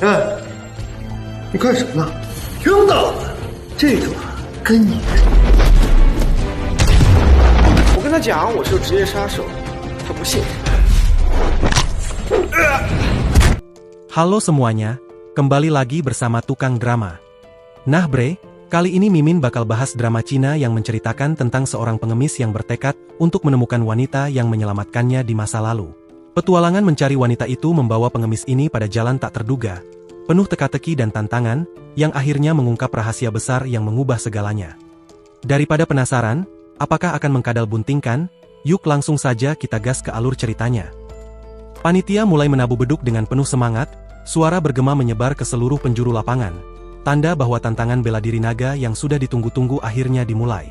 哎，你干什么呢？扔到了，这种跟你我跟他讲我是职业杀手，他不信。Halo semuanya, kembali lagi bersama Tukang Drama. Nah bre, kali ini Mimin bakal bahas drama Cina yang menceritakan tentang seorang pengemis yang bertekad untuk menemukan wanita yang menyelamatkannya di masa lalu. Petualangan mencari wanita itu membawa pengemis ini pada jalan tak terduga, penuh teka-teki dan tantangan, yang akhirnya mengungkap rahasia besar yang mengubah segalanya. Daripada penasaran, apakah akan mengkadal buntingkan? Yuk langsung saja kita gas ke alur ceritanya. Panitia mulai menabuh beduk dengan penuh semangat, suara bergema menyebar ke seluruh penjuru lapangan. Tanda bahwa tantangan bela diri naga yang sudah ditunggu-tunggu akhirnya dimulai.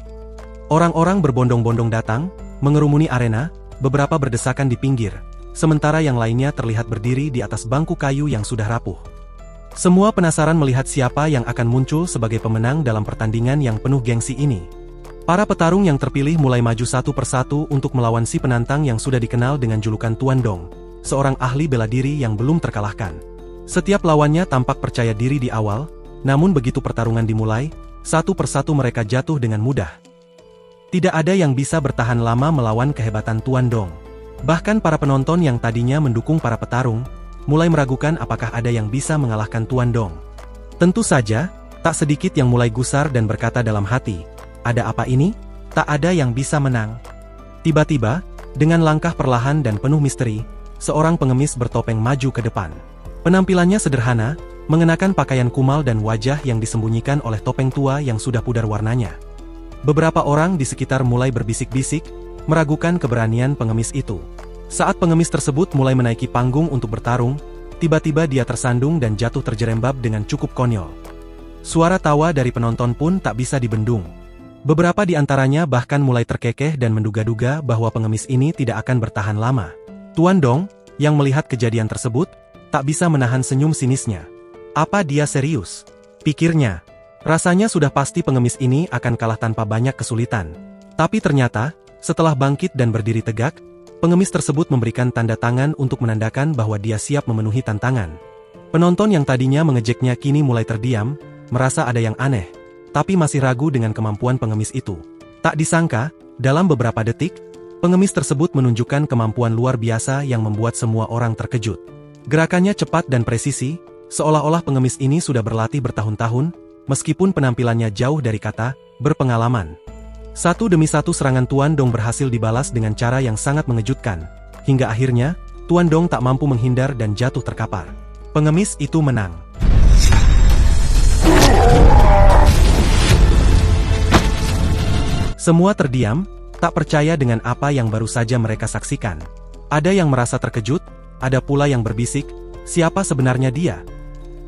Orang-orang berbondong-bondong datang, mengerumuni arena, beberapa berdesakan di pinggir, sementara yang lainnya terlihat berdiri di atas bangku kayu yang sudah rapuh. Semua penasaran melihat siapa yang akan muncul sebagai pemenang dalam pertandingan yang penuh gengsi ini. Para petarung yang terpilih mulai maju satu persatu untuk melawan si penantang yang sudah dikenal dengan julukan Tuan Dong, seorang ahli bela diri yang belum terkalahkan. Setiap lawannya tampak percaya diri di awal, namun begitu pertarungan dimulai, satu persatu mereka jatuh dengan mudah. Tidak ada yang bisa bertahan lama melawan kehebatan Tuan Dong. Bahkan para penonton yang tadinya mendukung para petarung, mulai meragukan apakah ada yang bisa mengalahkan Tuan Dong. Tentu saja, tak sedikit yang mulai gusar dan berkata dalam hati, ada apa ini? Tak ada yang bisa menang. Tiba-tiba, dengan langkah perlahan dan penuh misteri, seorang pengemis bertopeng maju ke depan. Penampilannya sederhana, mengenakan pakaian kumal dan wajah yang disembunyikan oleh topeng tua yang sudah pudar warnanya. Beberapa orang di sekitar mulai berbisik-bisik, meragukan keberanian pengemis itu. Saat pengemis tersebut mulai menaiki panggung untuk bertarung, tiba-tiba dia tersandung dan jatuh terjerembab dengan cukup konyol. Suara tawa dari penonton pun tak bisa dibendung. Beberapa di antaranya bahkan mulai terkekeh dan menduga-duga bahwa pengemis ini tidak akan bertahan lama. Tuan Dong, yang melihat kejadian tersebut, tak bisa menahan senyum sinisnya. Apa dia serius? Pikirnya. Rasanya sudah pasti pengemis ini akan kalah tanpa banyak kesulitan. Tapi ternyata, setelah bangkit dan berdiri tegak, pengemis tersebut memberikan tanda tangan untuk menandakan bahwa dia siap memenuhi tantangan. Penonton yang tadinya mengejeknya kini mulai terdiam, merasa ada yang aneh, tapi masih ragu dengan kemampuan pengemis itu. Tak disangka, dalam beberapa detik, pengemis tersebut menunjukkan kemampuan luar biasa yang membuat semua orang terkejut. Gerakannya cepat dan presisi, seolah-olah pengemis ini sudah berlatih bertahun-tahun, meskipun penampilannya jauh dari kata berpengalaman. Satu demi satu serangan Tuan Dong berhasil dibalas dengan cara yang sangat mengejutkan, hingga akhirnya, Tuan Dong tak mampu menghindar dan jatuh terkapar. Pengemis itu menang. Semua terdiam, tak percaya dengan apa yang baru saja mereka saksikan. Ada yang merasa terkejut, ada pula yang berbisik, siapa sebenarnya dia?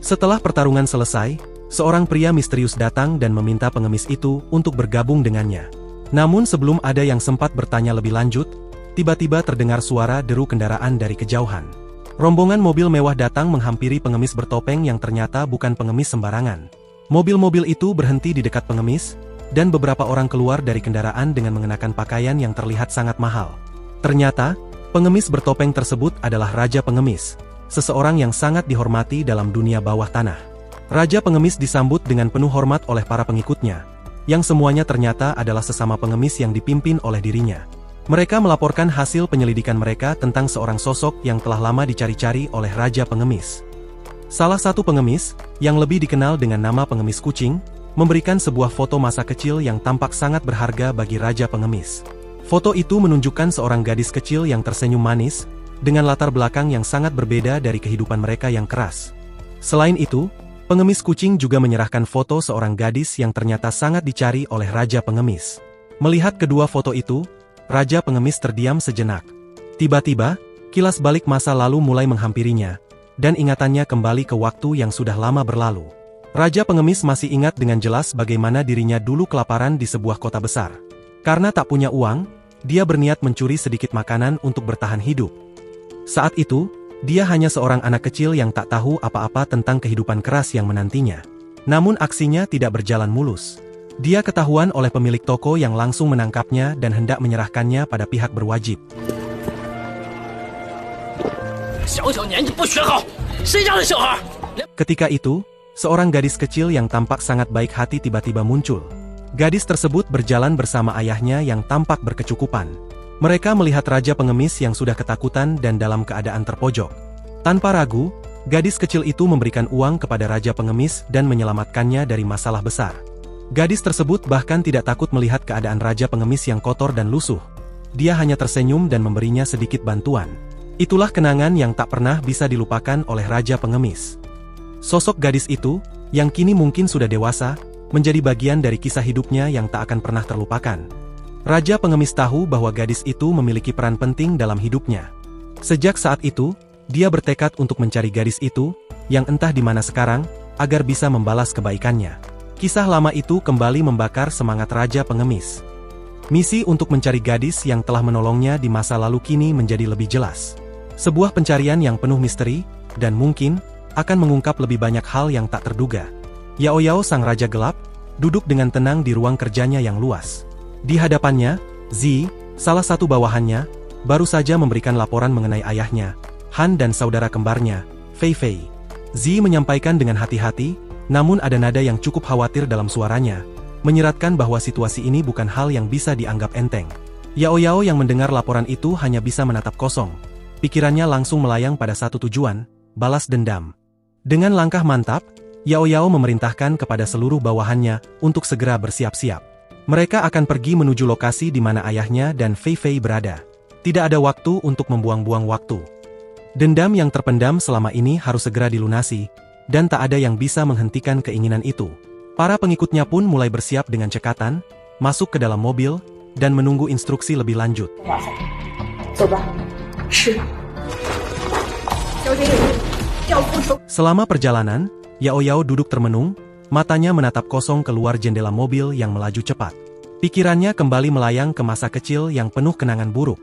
Setelah pertarungan selesai, seorang pria misterius datang dan meminta pengemis itu untuk bergabung dengannya. Namun sebelum ada yang sempat bertanya lebih lanjut, tiba-tiba terdengar suara deru kendaraan dari kejauhan. Rombongan mobil mewah datang menghampiri pengemis bertopeng yang ternyata bukan pengemis sembarangan. Mobil-mobil itu berhenti di dekat pengemis, dan beberapa orang keluar dari kendaraan dengan mengenakan pakaian yang terlihat sangat mahal. Ternyata, pengemis bertopeng tersebut adalah Raja Pengemis, seseorang yang sangat dihormati dalam dunia bawah tanah. Raja Pengemis disambut dengan penuh hormat oleh para pengikutnya, yang semuanya ternyata adalah sesama pengemis yang dipimpin oleh dirinya. Mereka melaporkan hasil penyelidikan mereka tentang seorang sosok yang telah lama dicari-cari oleh Raja Pengemis. Salah satu pengemis, yang lebih dikenal dengan nama Pengemis Kucing, memberikan sebuah foto masa kecil yang tampak sangat berharga bagi Raja Pengemis. Foto itu menunjukkan seorang gadis kecil yang tersenyum manis, dengan latar belakang yang sangat berbeda dari kehidupan mereka yang keras. Selain itu, Pengemis Kucing juga menyerahkan foto seorang gadis yang ternyata sangat dicari oleh Raja Pengemis. Melihat kedua foto itu, Raja Pengemis terdiam sejenak. Tiba-tiba, kilas balik masa lalu mulai menghampirinya, dan ingatannya kembali ke waktu yang sudah lama berlalu. Raja Pengemis masih ingat dengan jelas bagaimana dirinya dulu kelaparan di sebuah kota besar. Karena tak punya uang, dia berniat mencuri sedikit makanan untuk bertahan hidup. Saat itu, dia hanya seorang anak kecil yang tak tahu apa-apa tentang kehidupan keras yang menantinya. Namun aksinya tidak berjalan mulus. Dia ketahuan oleh pemilik toko yang langsung menangkapnya dan hendak menyerahkannya pada pihak berwajib. 小小年纪不学好，谁家的小孩 Ketika itu, seorang gadis kecil yang tampak sangat baik hati tiba-tiba muncul. Gadis tersebut berjalan bersama ayahnya yang tampak berkecukupan. Mereka melihat Raja Pengemis yang sudah ketakutan dan dalam keadaan terpojok. Tanpa ragu, gadis kecil itu memberikan uang kepada Raja Pengemis dan menyelamatkannya dari masalah besar. Gadis tersebut bahkan tidak takut melihat keadaan Raja Pengemis yang kotor dan lusuh. Dia hanya tersenyum dan memberinya sedikit bantuan. Itulah kenangan yang tak pernah bisa dilupakan oleh Raja Pengemis. Sosok gadis itu, yang kini mungkin sudah dewasa, menjadi bagian dari kisah hidupnya yang tak akan pernah terlupakan. Raja Pengemis tahu bahwa gadis itu memiliki peran penting dalam hidupnya. Sejak saat itu, dia bertekad untuk mencari gadis itu, yang entah di mana sekarang, agar bisa membalas kebaikannya. Kisah lama itu kembali membakar semangat Raja Pengemis. Misi untuk mencari gadis yang telah menolongnya di masa lalu kini menjadi lebih jelas. Sebuah pencarian yang penuh misteri, dan mungkin, akan mengungkap lebih banyak hal yang tak terduga. Yao Yao sang Raja Gelap, duduk dengan tenang di ruang kerjanya yang luas. Di hadapannya, Zi, salah satu bawahannya, baru saja memberikan laporan mengenai ayahnya, Han dan saudara kembarnya, Fei Fei. Zi menyampaikan dengan hati-hati, namun ada nada yang cukup khawatir dalam suaranya, menyeratkan bahwa situasi ini bukan hal yang bisa dianggap enteng. Yao Yao yang mendengar laporan itu hanya bisa menatap kosong. Pikirannya langsung melayang pada satu tujuan, balas dendam. Dengan langkah mantap, Yao Yao memerintahkan kepada seluruh bawahannya untuk segera bersiap-siap. Mereka akan pergi menuju lokasi di mana ayahnya dan Fei Fei berada. Tidak ada waktu untuk membuang-buang waktu. Dendam yang terpendam selama ini harus segera dilunasi, dan tak ada yang bisa menghentikan keinginan itu. Para pengikutnya pun mulai bersiap dengan cekatan, masuk ke dalam mobil, dan menunggu instruksi lebih lanjut. Selama perjalanan, Yao Yao duduk termenung, matanya menatap kosong keluar jendela mobil yang melaju cepat. Pikirannya kembali melayang ke masa kecil yang penuh kenangan buruk.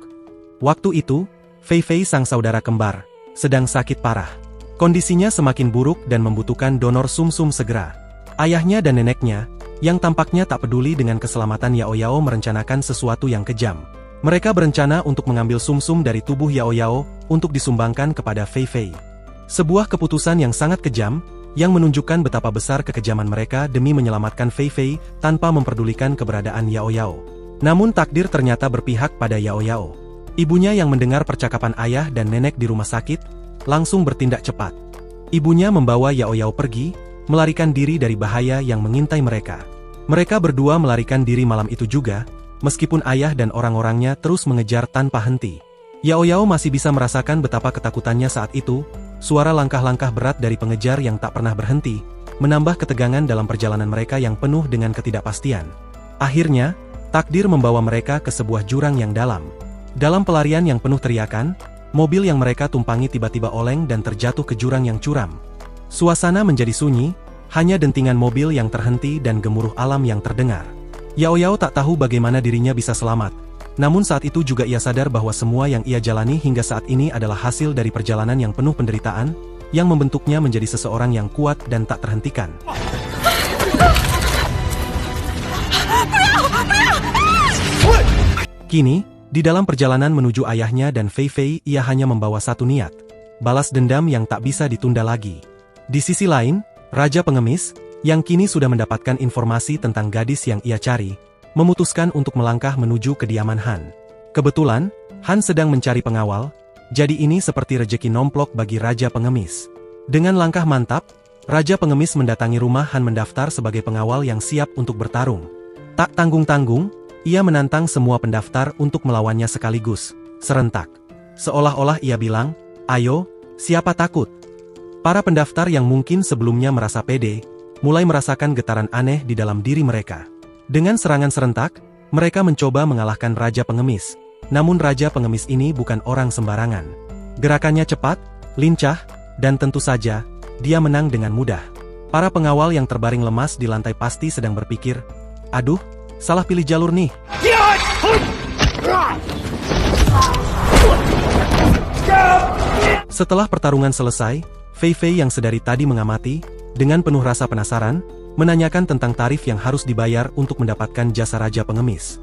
Waktu itu, Fei Fei sang saudara kembar, sedang sakit parah. Kondisinya semakin buruk dan membutuhkan donor sumsum segera. Ayahnya dan neneknya, yang tampaknya tak peduli dengan keselamatan Yao Yao merencanakan sesuatu yang kejam. Mereka berencana untuk mengambil sumsum dari tubuh Yao Yao untuk disumbangkan kepada Fei Fei. Sebuah keputusan yang sangat kejam, yang menunjukkan betapa besar kekejaman mereka demi menyelamatkan Fei Fei tanpa memperdulikan keberadaan Yao Yao. Namun takdir ternyata berpihak pada Yao Yao. Ibunya yang mendengar percakapan ayah dan nenek di rumah sakit, langsung bertindak cepat. Ibunya membawa Yao Yao pergi, melarikan diri dari bahaya yang mengintai mereka. Mereka berdua melarikan diri malam itu juga, meskipun ayah dan orang-orangnya terus mengejar tanpa henti. Yao Yao masih bisa merasakan betapa ketakutannya saat itu. Suara langkah-langkah berat dari pengejar yang tak pernah berhenti, menambah ketegangan dalam perjalanan mereka yang penuh dengan ketidakpastian. Akhirnya, takdir membawa mereka ke sebuah jurang yang dalam. Dalam pelarian yang penuh teriakan, mobil yang mereka tumpangi tiba-tiba oleng dan terjatuh ke jurang yang curam. Suasana menjadi sunyi, hanya dentingan mobil yang terhenti dan gemuruh alam yang terdengar. Yao Yao tak tahu bagaimana dirinya bisa selamat. Namun saat itu juga ia sadar bahwa semua yang ia jalani hingga saat ini adalah hasil dari perjalanan yang penuh penderitaan, yang membentuknya menjadi seseorang yang kuat dan tak terhentikan. Kini, di dalam perjalanan menuju ayahnya dan Fei Fei ia hanya membawa satu niat, balas dendam yang tak bisa ditunda lagi. Di sisi lain, Raja Pengemis, yang kini sudah mendapatkan informasi tentang gadis yang ia cari, memutuskan untuk melangkah menuju kediaman Han. Kebetulan, Han sedang mencari pengawal, jadi ini seperti rejeki nomplok bagi Raja Pengemis. Dengan langkah mantap, Raja Pengemis mendatangi rumah Han mendaftar sebagai pengawal yang siap untuk bertarung. Tak tanggung-tanggung, ia menantang semua pendaftar untuk melawannya sekaligus, serentak. Seolah-olah ia bilang, "Ayo, siapa takut?" Para pendaftar yang mungkin sebelumnya merasa pede, mulai merasakan getaran aneh di dalam diri mereka. Dengan serangan serentak, mereka mencoba mengalahkan Raja Pengemis. Namun Raja Pengemis ini bukan orang sembarangan. Gerakannya cepat, lincah, dan tentu saja, dia menang dengan mudah. Para pengawal yang terbaring lemas di lantai pasti sedang berpikir, "Aduh, salah pilih jalur nih." Setelah pertarungan selesai, Fei Fei yang sedari tadi mengamati, dengan penuh rasa penasaran, menanyakan tentang tarif yang harus dibayar untuk mendapatkan jasa Raja Pengemis.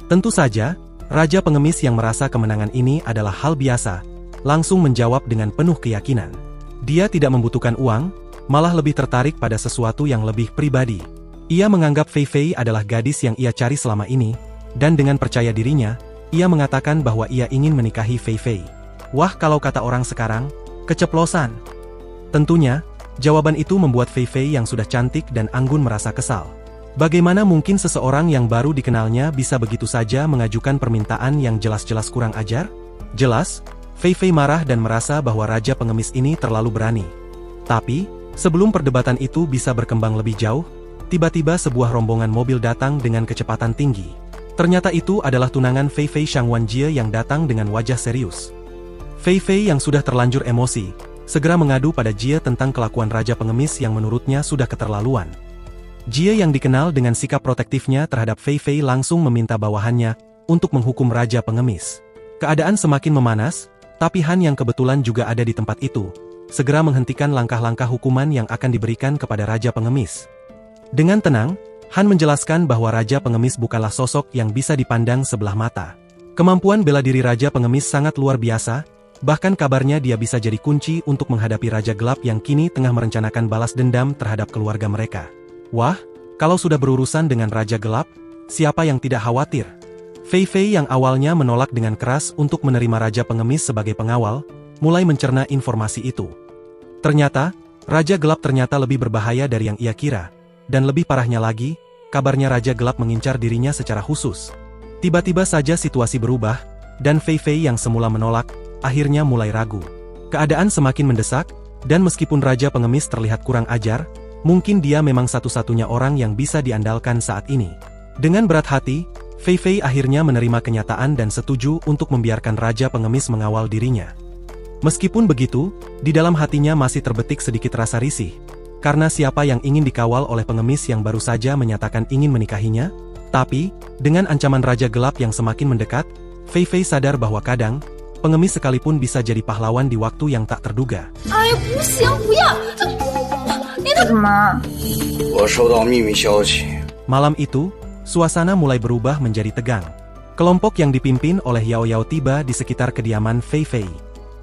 Tentu saja, Raja Pengemis yang merasa kemenangan ini adalah hal biasa, langsung menjawab dengan penuh keyakinan. Dia tidak membutuhkan uang, malah lebih tertarik pada sesuatu yang lebih pribadi. Ia menganggap Fei Fei adalah gadis yang ia cari selama ini, dan dengan percaya dirinya, ia mengatakan bahwa ia ingin menikahi Fei Fei. Wah, kalau kata orang sekarang, keceplosan. Tentunya, jawaban itu membuat Fei Fei yang sudah cantik dan anggun merasa kesal. Bagaimana mungkin seseorang yang baru dikenalnya bisa begitu saja mengajukan permintaan yang jelas-jelas kurang ajar? Jelas, Fei Fei marah dan merasa bahwa raja pengemis ini terlalu berani. Tapi, sebelum perdebatan itu bisa berkembang lebih jauh, tiba-tiba sebuah rombongan mobil datang dengan kecepatan tinggi. Ternyata itu adalah tunangan Fei Fei Shang Wanjie yang datang dengan wajah serius. Fei Fei yang sudah terlanjur emosi, segera mengadu pada Jie tentang kelakuan raja pengemis yang menurutnya sudah keterlaluan. Jie yang dikenal dengan sikap protektifnya terhadap Fei Fei langsung meminta bawahannya untuk menghukum raja pengemis. Keadaan semakin memanas, tapi Han yang kebetulan juga ada di tempat itu, segera menghentikan langkah-langkah hukuman yang akan diberikan kepada raja pengemis. Dengan tenang, Han menjelaskan bahwa raja pengemis bukanlah sosok yang bisa dipandang sebelah mata. Kemampuan bela diri raja pengemis sangat luar biasa, bahkan kabarnya dia bisa jadi kunci untuk menghadapi raja gelap yang kini tengah merencanakan balas dendam terhadap keluarga mereka. Wah, kalau sudah berurusan dengan raja gelap, siapa yang tidak khawatir? Fei Fei yang awalnya menolak dengan keras untuk menerima raja pengemis sebagai pengawal, mulai mencerna informasi itu. Ternyata, raja gelap ternyata lebih berbahaya dari yang ia kira. Dan lebih parahnya lagi, kabarnya raja gelap mengincar dirinya secara khusus. Tiba-tiba saja situasi berubah, dan Fei Fei yang semula menolak, akhirnya mulai ragu. Keadaan semakin mendesak, dan meskipun raja pengemis terlihat kurang ajar, mungkin dia memang satu-satunya orang yang bisa diandalkan saat ini. Dengan berat hati, Fei Fei akhirnya menerima kenyataan dan setuju untuk membiarkan raja pengemis mengawal dirinya. Meskipun begitu, di dalam hatinya masih terbetik sedikit rasa risih. Karena siapa yang ingin dikawal oleh pengemis yang baru saja menyatakan ingin menikahinya? Tapi, dengan ancaman raja gelap yang semakin mendekat, Fei Fei sadar bahwa kadang, pengemis sekalipun bisa jadi pahlawan di waktu yang tak terduga. Malam itu, suasana mulai berubah menjadi tegang. Kelompok yang dipimpin oleh Yao Yao tiba di sekitar kediaman Fei Fei.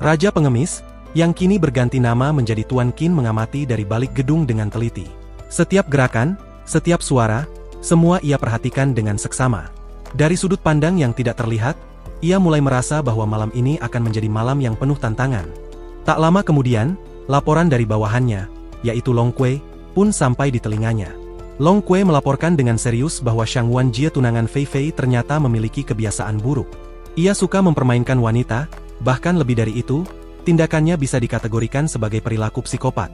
Raja pengemis, yang kini berganti nama menjadi Tuan Qin mengamati dari balik gedung dengan teliti. Setiap gerakan, setiap suara, semua ia perhatikan dengan seksama. Dari sudut pandang yang tidak terlihat, ia mulai merasa bahwa malam ini akan menjadi malam yang penuh tantangan. Tak lama kemudian, laporan dari bawahannya, yaitu Long Kui, pun sampai di telinganya. Long Kui melaporkan dengan serius bahwa Shang Wanjie tunangan Fei Fei ternyata memiliki kebiasaan buruk. Ia suka mempermainkan wanita, bahkan lebih dari itu, tindakannya bisa dikategorikan sebagai perilaku psikopat.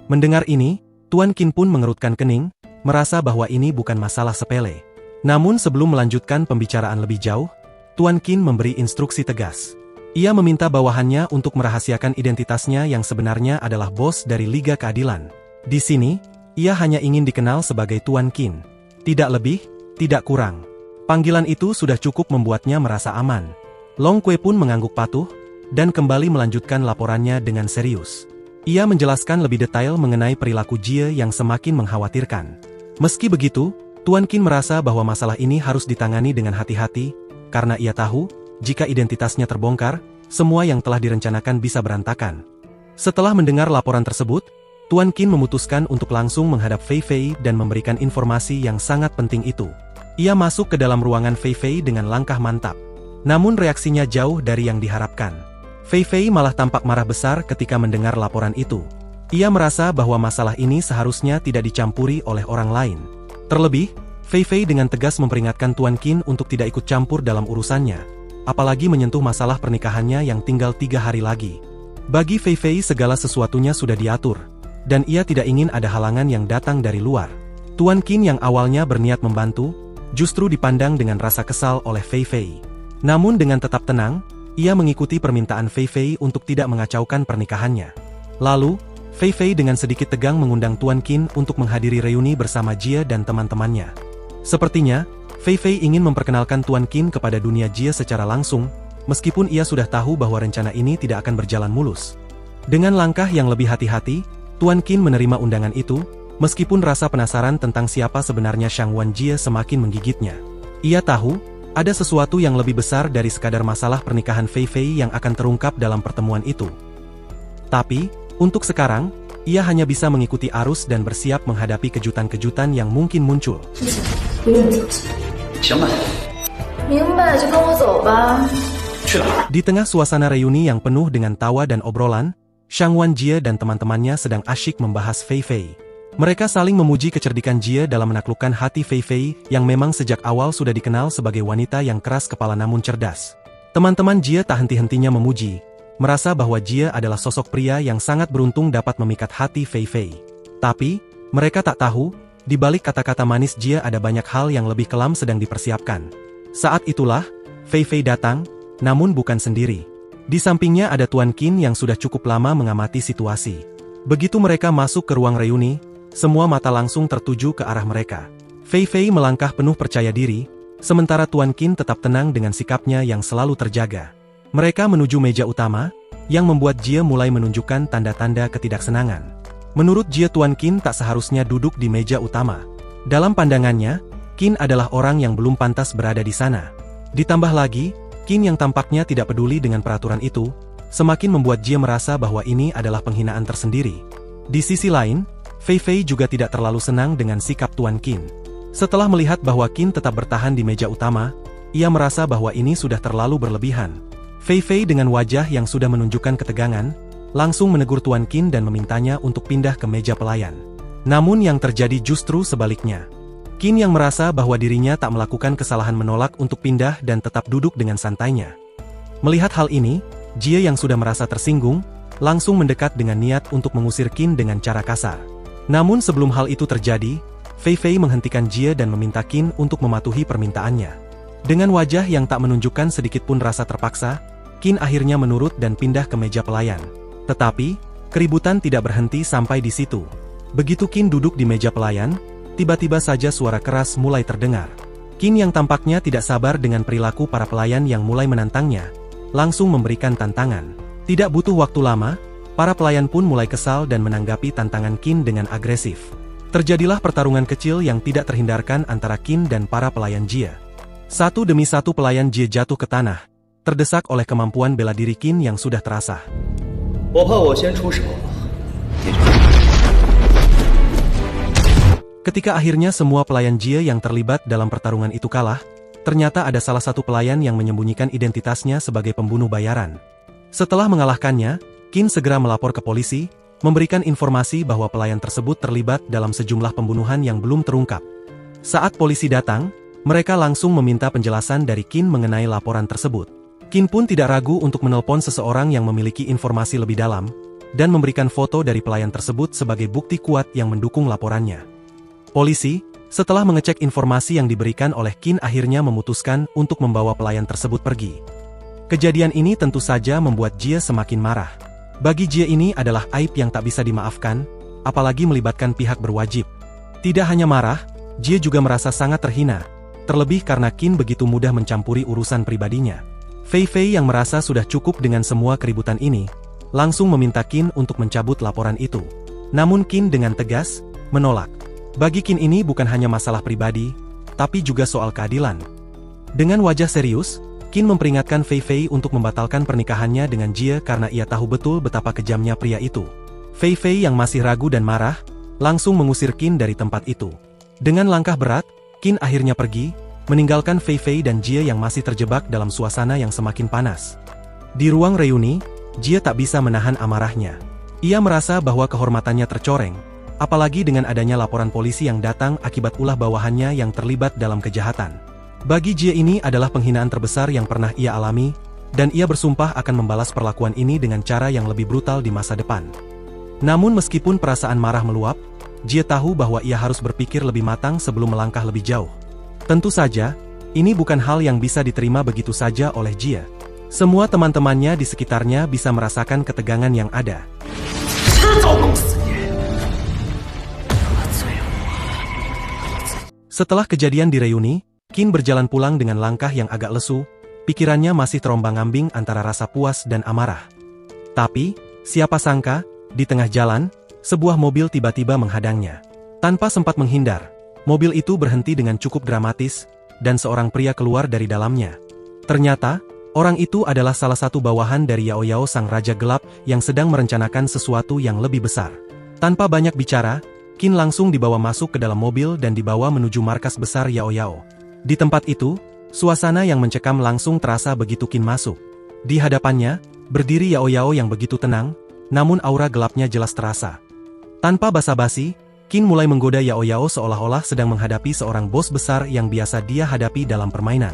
Mendengar ini, Tuan Qin pun mengerutkan kening, merasa bahwa ini bukan masalah sepele. Namun sebelum melanjutkan pembicaraan lebih jauh, Tuan Qin memberi instruksi tegas. Ia meminta bawahannya untuk merahasiakan identitasnya yang sebenarnya adalah bos dari Liga Keadilan. Di sini, ia hanya ingin dikenal sebagai Tuan Qin. Tidak lebih, tidak kurang. Panggilan itu sudah cukup membuatnya merasa aman. Long Kui pun mengangguk patuh, dan kembali melanjutkan laporannya dengan serius. Ia menjelaskan lebih detail mengenai perilaku Jie yang semakin mengkhawatirkan. Meski begitu, Tuan Qin merasa bahwa masalah ini harus ditangani dengan hati-hati, karena ia tahu, jika identitasnya terbongkar, semua yang telah direncanakan bisa berantakan. Setelah mendengar laporan tersebut, Tuan Qin memutuskan untuk langsung menghadap Fei Fei dan memberikan informasi yang sangat penting itu. Ia masuk ke dalam ruangan Fei Fei dengan langkah mantap. Namun reaksinya jauh dari yang diharapkan. Fei Fei malah tampak marah besar ketika mendengar laporan itu. Ia merasa bahwa masalah ini seharusnya tidak dicampuri oleh orang lain. Terlebih, Fei Fei dengan tegas memperingatkan Tuan Qin untuk tidak ikut campur dalam urusannya, apalagi menyentuh masalah pernikahannya yang tinggal 3 hari lagi. Bagi Fei Fei segala sesuatunya sudah diatur, dan ia tidak ingin ada halangan yang datang dari luar. Tuan Qin yang awalnya berniat membantu, justru dipandang dengan rasa kesal oleh Fei Fei. Namun dengan tetap tenang, ia mengikuti permintaan Fei Fei untuk tidak mengacaukan pernikahannya. Lalu, Fei Fei dengan sedikit tegang mengundang Tuan Qin untuk menghadiri reuni bersama Jie dan teman-temannya. Sepertinya, Fei Fei ingin memperkenalkan Tuan Qin kepada dunia Jie secara langsung, meskipun ia sudah tahu bahwa rencana ini tidak akan berjalan mulus. Dengan langkah yang lebih hati-hati, Tuan Qin menerima undangan itu, meskipun rasa penasaran tentang siapa sebenarnya Shang Wanjie semakin menggigitnya. Ia tahu, ada sesuatu yang lebih besar dari sekadar masalah pernikahan Fei Fei yang akan terungkap dalam pertemuan itu. Tapi, untuk sekarang, Ia hanya bisa mengikuti arus dan bersiap menghadapi kejutan-kejutan yang mungkin muncul. 不用走，行吧，明白就跟我走吧。 去哪儿？ Di tengah suasana reuni yang penuh dengan tawa dan obrolan, Shang Wanjie dan teman-temannya sedang asyik membahas Fei Fei. Mereka saling memuji kecerdikan Jie dalam menaklukkan hati Fei Fei yang memang sejak awal sudah dikenal sebagai wanita yang keras kepala namun cerdas. Teman-teman Jie tak henti-hentinya memuji, merasa bahwa Jie adalah sosok pria yang sangat beruntung dapat memikat hati Fei Fei. Tapi, mereka tak tahu, di balik kata-kata manis Jie ada banyak hal yang lebih kelam sedang dipersiapkan. Saat itulah, Fei Fei datang, namun bukan sendiri. Di sampingnya ada Tuan Qin yang sudah cukup lama mengamati situasi. Begitu mereka masuk ke ruang reuni, semua mata langsung tertuju ke arah mereka. Fei Fei melangkah penuh percaya diri, sementara Tuan Qin tetap tenang dengan sikapnya yang selalu terjaga. Mereka menuju meja utama, yang membuat Jie mulai menunjukkan tanda-tanda ketidaksenangan. Menurut Jie, Tuan Qin tak seharusnya duduk di meja utama. Dalam pandangannya, Qin adalah orang yang belum pantas berada di sana. Ditambah lagi, Qin yang tampaknya tidak peduli dengan peraturan itu, semakin membuat Jie merasa bahwa ini adalah penghinaan tersendiri. Di sisi lain, Fei Fei juga tidak terlalu senang dengan sikap Tuan Qin. Setelah melihat bahwa Qin tetap bertahan di meja utama, ia merasa bahwa ini sudah terlalu berlebihan. Fei Fei dengan wajah yang sudah menunjukkan ketegangan, langsung menegur Tuan Qin dan memintanya untuk pindah ke meja pelayan. Namun yang terjadi justru sebaliknya. Qin yang merasa bahwa dirinya tak melakukan kesalahan menolak untuk pindah dan tetap duduk dengan santainya. Melihat hal ini, Jie yang sudah merasa tersinggung, langsung mendekat dengan niat untuk mengusir Qin dengan cara kasar. Namun sebelum hal itu terjadi, Fei Fei menghentikan Jie dan meminta Qin untuk mematuhi permintaannya. Dengan wajah yang tak menunjukkan sedikit pun rasa terpaksa, Qin akhirnya menurut dan pindah ke meja pelayan. Tetapi, keributan tidak berhenti sampai di situ. Begitu Qin duduk di meja pelayan, tiba-tiba saja suara keras mulai terdengar. Qin yang tampaknya tidak sabar dengan perilaku para pelayan yang mulai menantangnya, langsung memberikan tantangan. Tidak butuh waktu lama, para pelayan pun mulai kesal dan menanggapi tantangan Qin dengan agresif. Terjadilah pertarungan kecil yang tidak terhindarkan antara Qin dan para pelayan Jie. Satu demi satu pelayan Jie jatuh ke tanah, terdesak oleh kemampuan bela diri Qin yang sudah terasah. 我怕我先出手， Ketika akhirnya semua pelayan Jie yang terlibat dalam pertarungan itu kalah, ternyata ada salah satu pelayan yang menyembunyikan identitasnya sebagai pembunuh bayaran. Setelah mengalahkannya, Qin segera melapor ke polisi, memberikan informasi bahwa pelayan tersebut terlibat dalam sejumlah pembunuhan yang belum terungkap. Saat polisi datang, mereka langsung meminta penjelasan dari Qin mengenai laporan tersebut. Qin pun tidak ragu untuk menelpon seseorang yang memiliki informasi lebih dalam, dan memberikan foto dari pelayan tersebut sebagai bukti kuat yang mendukung laporannya. Polisi, setelah mengecek informasi yang diberikan oleh Qin, akhirnya memutuskan untuk membawa pelayan tersebut pergi. Kejadian ini tentu saja membuat Jie semakin marah. Bagi Jie ini adalah aib yang tak bisa dimaafkan, apalagi melibatkan pihak berwajib. Tidak hanya marah, Jie juga merasa sangat terhina, terlebih karena Qin begitu mudah mencampuri urusan pribadinya. Fei Fei yang merasa sudah cukup dengan semua keributan ini, langsung meminta Qin untuk mencabut laporan itu. Namun Qin dengan tegas, menolak. Bagi Qin ini bukan hanya masalah pribadi, tapi juga soal keadilan. Dengan wajah serius, Qin memperingatkan Fei Fei untuk membatalkan pernikahannya dengan Jie karena ia tahu betul betapa kejamnya pria itu. Fei Fei yang masih ragu dan marah, langsung mengusir Qin dari tempat itu. Dengan langkah berat, Qin akhirnya pergi, meninggalkan Fei Fei dan Jie yang masih terjebak dalam suasana yang semakin panas. Di ruang reuni, Jie tak bisa menahan amarahnya. Ia merasa bahwa kehormatannya tercoreng, apalagi dengan adanya laporan polisi yang datang akibat ulah bawahannya yang terlibat dalam kejahatan. Bagi Jie ini adalah penghinaan terbesar yang pernah ia alami, dan ia bersumpah akan membalas perlakuan ini dengan cara yang lebih brutal di masa depan. Namun meskipun perasaan marah meluap, Jie tahu bahwa ia harus berpikir lebih matang sebelum melangkah lebih jauh. Tentu saja, ini bukan hal yang bisa diterima begitu saja oleh Jie. Semua teman-temannya di sekitarnya bisa merasakan ketegangan yang ada. Setelah kejadian di reuni, Qin berjalan pulang dengan langkah yang agak lesu, pikirannya masih terombang-ambing antara rasa puas dan amarah. Tapi, siapa sangka, di tengah jalan, sebuah mobil tiba-tiba menghadangnya. Tanpa sempat menghindar, mobil itu berhenti dengan cukup dramatis, dan seorang pria keluar dari dalamnya. Ternyata, orang itu adalah salah satu bawahan dari Yao Yao sang Raja Gelap yang sedang merencanakan sesuatu yang lebih besar. Tanpa banyak bicara, Qin langsung dibawa masuk ke dalam mobil dan dibawa menuju markas besar Yao Yao. Di tempat itu, suasana yang mencekam langsung terasa begitu Qin masuk. Di hadapannya, berdiri Yao Yao yang begitu tenang, namun aura gelapnya jelas terasa. Tanpa basa-basi, Qin mulai menggoda Yao Yao seolah-olah sedang menghadapi seorang bos besar yang biasa dia hadapi dalam permainan.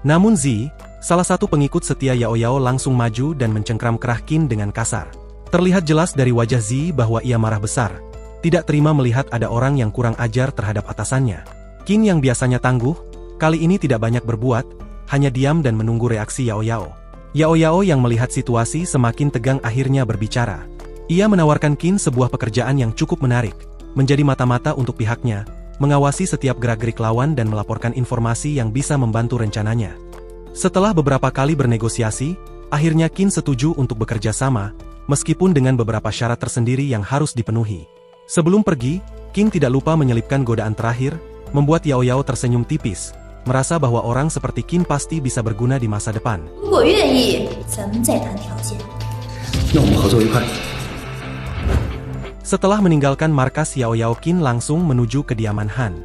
Namun Zi, salah satu pengikut setia Yao Yao langsung maju dan mencengkram kerah Qin dengan kasar. Terlihat jelas dari wajah Zi bahwa ia marah besar, tidak terima melihat ada orang yang kurang ajar terhadap atasannya. Qin yang biasanya tangguh, kali ini tidak banyak berbuat, hanya diam dan menunggu reaksi Yao Yao. Yao Yao yang melihat situasi semakin tegang akhirnya berbicara. Ia menawarkan Qin sebuah pekerjaan yang cukup menarik, menjadi mata-mata untuk pihaknya, mengawasi setiap gerak-gerik lawan dan melaporkan informasi yang bisa membantu rencananya. Setelah beberapa kali bernegosiasi, akhirnya Qin setuju untuk bekerja sama, meskipun dengan beberapa syarat tersendiri yang harus dipenuhi. Sebelum pergi, Qin tidak lupa menyelipkan godaan terakhir, membuat Yao Yao tersenyum tipis, merasa bahwa orang seperti Qin pasti bisa berguna di masa depan. 如果愿意，咱们再谈条件。那我们合作愉快。 Setelah meninggalkan markas Yao Yao, Qin langsung menuju kediaman Han.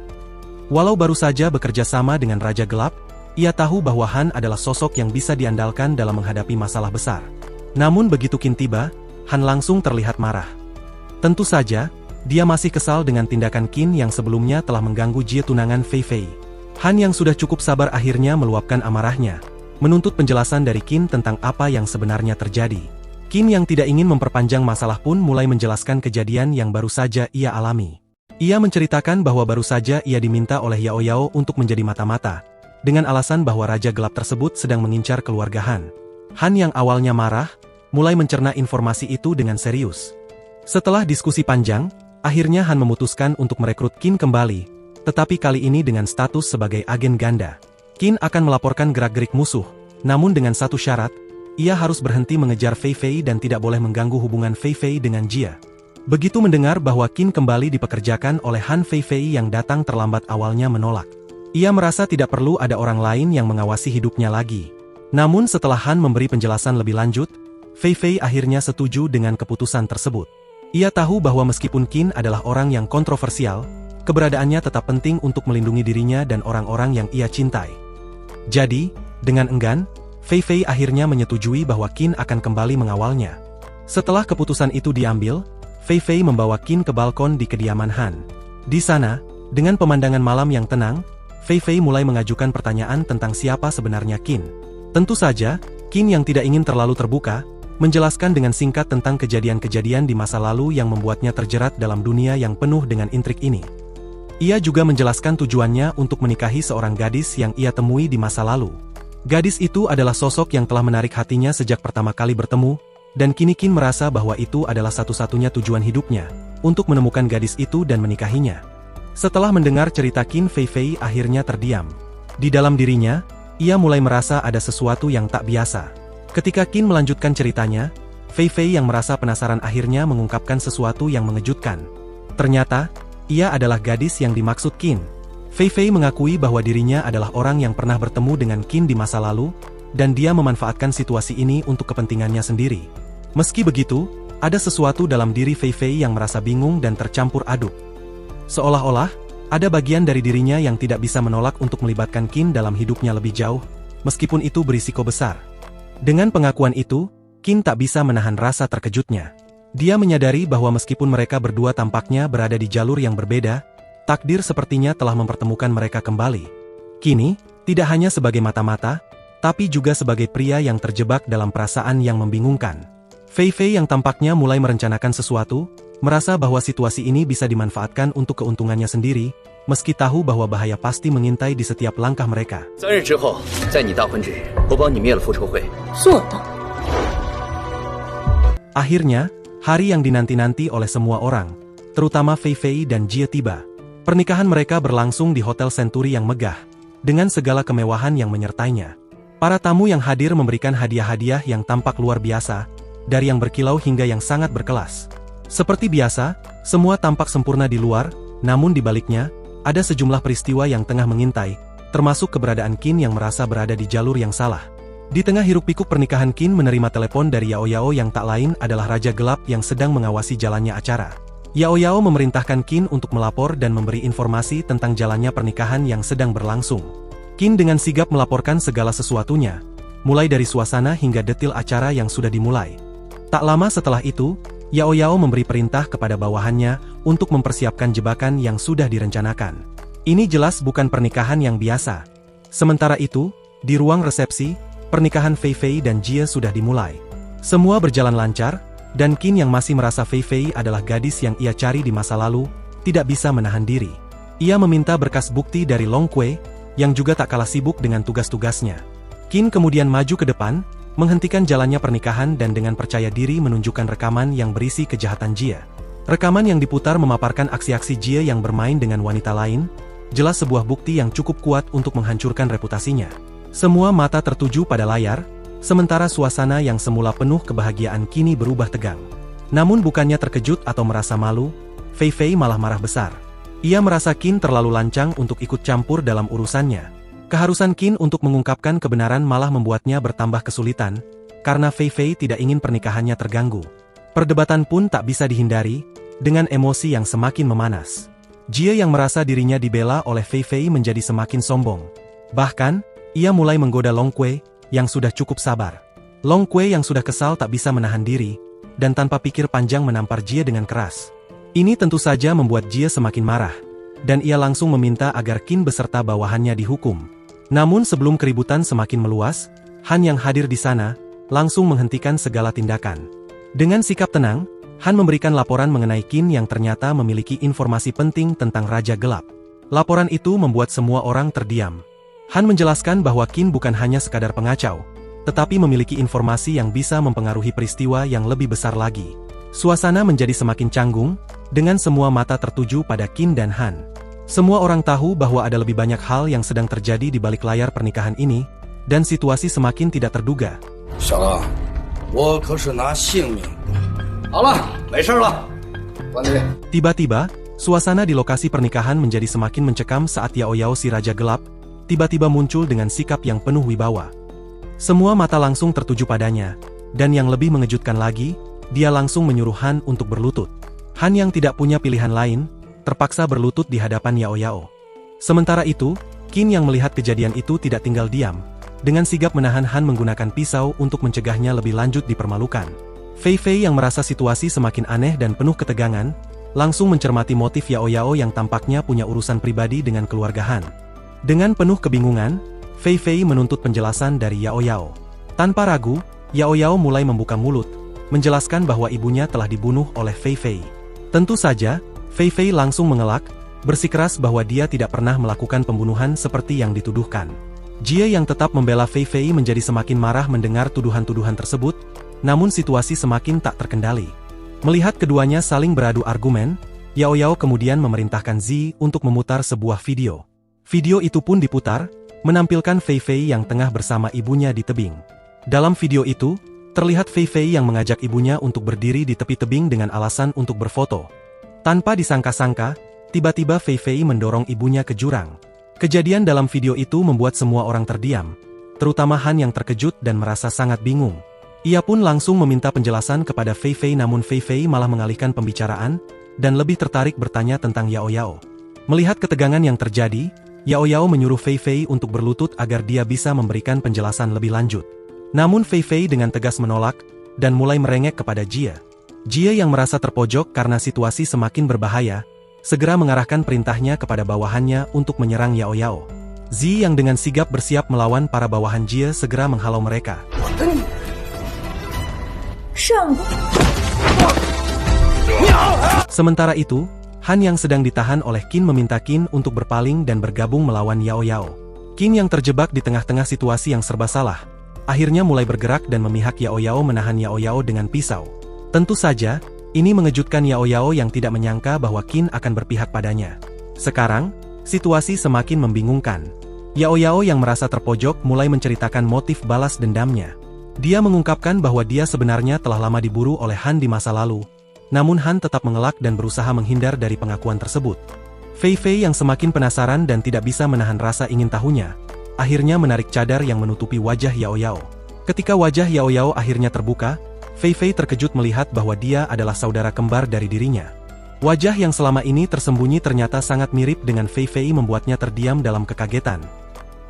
Walau baru saja bekerja sama dengan Raja Gelap, ia tahu bahwa Han adalah sosok yang bisa diandalkan dalam menghadapi masalah besar. Namun begitu Qin tiba, Han langsung terlihat marah. Tentu saja, dia masih kesal dengan tindakan Qin yang sebelumnya telah mengganggu Jie tunangan Fei Fei. Han yang sudah cukup sabar akhirnya meluapkan amarahnya, menuntut penjelasan dari Qin tentang apa yang sebenarnya terjadi. Qin yang tidak ingin memperpanjang masalah pun mulai menjelaskan kejadian yang baru saja ia alami. Ia menceritakan bahwa baru saja ia diminta oleh Yao Yao untuk menjadi mata-mata, dengan alasan bahwa Raja Gelap tersebut sedang mengincar keluarga Han. Han yang awalnya marah, mulai mencerna informasi itu dengan serius. Setelah diskusi panjang, akhirnya Han memutuskan untuk merekrut Qin kembali, tetapi kali ini dengan status sebagai agen ganda. Qin akan melaporkan gerak-gerik musuh, namun dengan satu syarat, ia harus berhenti mengejar Fei Fei dan tidak boleh mengganggu hubungan Fei Fei dengan Jie. Begitu mendengar bahwa Qin kembali dipekerjakan oleh Han, Fei Fei yang datang terlambat awalnya menolak. Ia merasa tidak perlu ada orang lain yang mengawasi hidupnya lagi. Namun setelah Han memberi penjelasan lebih lanjut, Fei Fei akhirnya setuju dengan keputusan tersebut. Ia tahu bahwa meskipun Qin adalah orang yang kontroversial, keberadaannya tetap penting untuk melindungi dirinya dan orang-orang yang ia cintai. Jadi, dengan enggan, Fei Fei akhirnya menyetujui bahwa Qin akan kembali mengawalnya. Setelah keputusan itu diambil, Fei Fei membawa Qin ke balkon di kediaman Han. Di sana, dengan pemandangan malam yang tenang, Fei Fei mulai mengajukan pertanyaan tentang siapa sebenarnya Qin. Tentu saja, Qin yang tidak ingin terlalu terbuka, menjelaskan dengan singkat tentang kejadian-kejadian di masa lalu yang membuatnya terjerat dalam dunia yang penuh dengan intrik ini. Ia juga menjelaskan tujuannya untuk menikahi seorang gadis yang ia temui di masa lalu. Gadis itu adalah sosok yang telah menarik hatinya sejak pertama kali bertemu, dan kini Qin merasa bahwa itu adalah satu-satunya tujuan hidupnya, untuk menemukan gadis itu dan menikahinya. Setelah mendengar cerita Qin, Fei Fei akhirnya terdiam. Di dalam dirinya, ia mulai merasa ada sesuatu yang tak biasa. Ketika Qin melanjutkan ceritanya, Fei Fei yang merasa penasaran akhirnya mengungkapkan sesuatu yang mengejutkan. Ternyata, ia adalah gadis yang dimaksud Qin. Fei Fei mengakui bahwa dirinya adalah orang yang pernah bertemu dengan Qin di masa lalu, dan dia memanfaatkan situasi ini untuk kepentingannya sendiri. Meski begitu, ada sesuatu dalam diri Fei Fei yang merasa bingung dan tercampur aduk. Seolah-olah, ada bagian dari dirinya yang tidak bisa menolak untuk melibatkan Qin dalam hidupnya lebih jauh, meskipun itu berisiko besar. Dengan pengakuan itu, Qin tak bisa menahan rasa terkejutnya. Dia menyadari bahwa meskipun mereka berdua tampaknya berada di jalur yang berbeda, takdir sepertinya telah mempertemukan mereka kembali. Kini, tidak hanya sebagai mata-mata, tapi juga sebagai pria yang terjebak dalam perasaan yang membingungkan. Fei Fei yang tampaknya mulai merencanakan sesuatu, merasa bahwa situasi ini bisa dimanfaatkan untuk keuntungannya sendiri, meski tahu bahwa bahaya pasti mengintai di setiap langkah mereka. 3日之后，在你大婚之日，我帮你灭了复仇会。做到。 Akhirnya, hari yang dinanti-nanti oleh semua orang, terutama Fei Fei dan Jie tiba. Pernikahan mereka berlangsung di Hotel Century yang megah, dengan segala kemewahan yang menyertainya. Para tamu yang hadir memberikan hadiah-hadiah yang tampak luar biasa, dari yang berkilau hingga yang sangat berkelas. Seperti biasa, semua tampak sempurna di luar, namun di baliknya, ada sejumlah peristiwa yang tengah mengintai, termasuk keberadaan Qin yang merasa berada di jalur yang salah. Di tengah hiruk-pikuk pernikahan, Qin menerima telepon dari Yao Yao yang tak lain adalah Raja Gelap yang sedang mengawasi jalannya acara. Yao Yao memerintahkan Qin untuk melapor dan memberi informasi tentang jalannya pernikahan yang sedang berlangsung. Qin dengan sigap melaporkan segala sesuatunya, mulai dari suasana hingga detil acara yang sudah dimulai. Tak lama setelah itu, Yao Yao memberi perintah kepada bawahannya untuk mempersiapkan jebakan yang sudah direncanakan. Ini jelas bukan pernikahan yang biasa. Sementara itu, di ruang resepsi, pernikahan Fei Fei dan Jie sudah dimulai. Semua berjalan lancar, dan Qin yang masih merasa Fei Fei adalah gadis yang ia cari di masa lalu, tidak bisa menahan diri. Ia meminta berkas bukti dari Long Kui, yang juga tak kalah sibuk dengan tugas-tugasnya. Qin kemudian maju ke depan, menghentikan jalannya pernikahan dan dengan percaya diri menunjukkan rekaman yang berisi kejahatan Jie. Rekaman yang diputar memaparkan aksi-aksi Jie yang bermain dengan wanita lain, jelas sebuah bukti yang cukup kuat untuk menghancurkan reputasinya. Semua mata tertuju pada layar, sementara suasana yang semula penuh kebahagiaan kini berubah tegang. Namun bukannya terkejut atau merasa malu, Fei Fei malah marah besar. Ia merasa Qin terlalu lancang untuk ikut campur dalam urusannya. Keharusan Qin untuk mengungkapkan kebenaran malah membuatnya bertambah kesulitan, karena Fei Fei tidak ingin pernikahannya terganggu. Perdebatan pun tak bisa dihindari, dengan emosi yang semakin memanas. Jie yang merasa dirinya dibela oleh Fei Fei menjadi semakin sombong. Bahkan, ia mulai menggoda Long Kui, yang sudah cukup sabar. Long Kui yang sudah kesal tak bisa menahan diri, dan tanpa pikir panjang menampar Jie dengan keras. Ini tentu saja membuat Jie semakin marah, dan ia langsung meminta agar Qin beserta bawahannya dihukum. Namun sebelum keributan semakin meluas, Han yang hadir di sana, langsung menghentikan segala tindakan. Dengan sikap tenang, Han memberikan laporan mengenai Qin yang ternyata memiliki informasi penting tentang Raja Gelap. Laporan itu membuat semua orang terdiam. Han menjelaskan bahwa Qin bukan hanya sekadar pengacau, tetapi memiliki informasi yang bisa mempengaruhi peristiwa yang lebih besar lagi. Suasana menjadi semakin canggung, dengan semua mata tertuju pada Qin dan Han. Semua orang tahu bahwa ada lebih banyak hal yang sedang terjadi di balik layar pernikahan ini, dan situasi semakin tidak terduga. Tiba-tiba, suasana di lokasi pernikahan menjadi semakin mencekam saat Yao Yao si Raja Gelap tiba-tiba muncul dengan sikap yang penuh wibawa. Semua mata langsung tertuju padanya, dan yang lebih mengejutkan lagi, dia langsung menyuruh Han untuk berlutut. Han yang tidak punya pilihan lain, terpaksa berlutut di hadapan Yao Yao. Sementara itu, Qin yang melihat kejadian itu tidak tinggal diam, dengan sigap menahan Han menggunakan pisau untuk mencegahnya lebih lanjut dipermalukan. Fei Fei yang merasa situasi semakin aneh dan penuh ketegangan, langsung mencermati motif Yao Yao yang tampaknya punya urusan pribadi dengan keluarga Han. Dengan penuh kebingungan, Fei Fei menuntut penjelasan dari Yao Yao. Tanpa ragu, Yao Yao mulai membuka mulut, menjelaskan bahwa ibunya telah dibunuh oleh Fei Fei. Tentu saja, Fei Fei langsung mengelak, bersikeras bahwa dia tidak pernah melakukan pembunuhan seperti yang dituduhkan. Jie yang tetap membela Fei Fei menjadi semakin marah mendengar tuduhan-tuduhan tersebut, namun situasi semakin tak terkendali. Melihat keduanya saling beradu argumen, Yao Yao kemudian memerintahkan Zi untuk memutar sebuah video. Video itu pun diputar, menampilkan Fei Fei yang tengah bersama ibunya di tebing. Dalam video itu, terlihat Fei Fei yang mengajak ibunya untuk berdiri di tepi tebing dengan alasan untuk berfoto. Tanpa disangka-sangka, tiba-tiba Fei Fei mendorong ibunya ke jurang. Kejadian dalam video itu membuat semua orang terdiam, terutama Han yang terkejut dan merasa sangat bingung. Ia pun langsung meminta penjelasan kepada Fei Fei, namun Fei Fei malah mengalihkan pembicaraan, dan lebih tertarik bertanya tentang Yao Yao. Melihat ketegangan yang terjadi, Yao Yao menyuruh Fei Fei untuk berlutut agar dia bisa memberikan penjelasan lebih lanjut. Namun Fei Fei dengan tegas menolak, dan mulai merengek kepada Jie. Jie yang merasa terpojok karena situasi semakin berbahaya, segera mengarahkan perintahnya kepada bawahannya untuk menyerang Yao Yao. Zi yang dengan sigap bersiap melawan para bawahan Jie segera menghalau mereka. Sementara itu, Han yang sedang ditahan oleh Qin meminta Qin untuk berpaling dan bergabung melawan Yao Yao. Qin yang terjebak di tengah-tengah situasi yang serba salah, akhirnya mulai bergerak dan memihak Yao Yao menahan Yao Yao dengan pisau. Tentu saja, ini mengejutkan Yao Yao yang tidak menyangka bahwa Qin akan berpihak padanya. Sekarang, situasi semakin membingungkan. Yao Yao yang merasa terpojok mulai menceritakan motif balas dendamnya. Dia mengungkapkan bahwa dia sebenarnya telah lama diburu oleh Han di masa lalu. Namun Han tetap mengelak dan berusaha menghindar dari pengakuan tersebut. Fei Fei yang semakin penasaran dan tidak bisa menahan rasa ingin tahunya, akhirnya menarik cadar yang menutupi wajah Yao Yao. Ketika wajah Yao Yao akhirnya terbuka, Fei Fei terkejut melihat bahwa dia adalah saudara kembar dari dirinya. Wajah yang selama ini tersembunyi ternyata sangat mirip dengan Fei Fei membuatnya terdiam dalam kekagetan.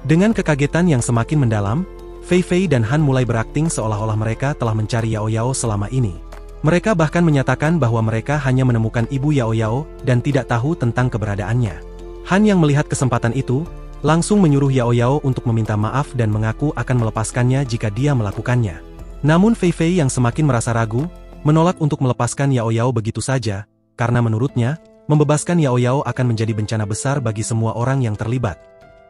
Dengan kekagetan yang semakin mendalam, Fei Fei dan Han mulai berakting seolah-olah mereka telah mencari Yao Yao selama ini. Mereka bahkan menyatakan bahwa mereka hanya menemukan ibu Yao Yao dan tidak tahu tentang keberadaannya. Han yang melihat kesempatan itu, langsung menyuruh Yao Yao untuk meminta maaf dan mengaku akan melepaskannya jika dia melakukannya. Namun Fei Fei yang semakin merasa ragu, menolak untuk melepaskan Yao Yao begitu saja, karena menurutnya, membebaskan Yao Yao akan menjadi bencana besar bagi semua orang yang terlibat.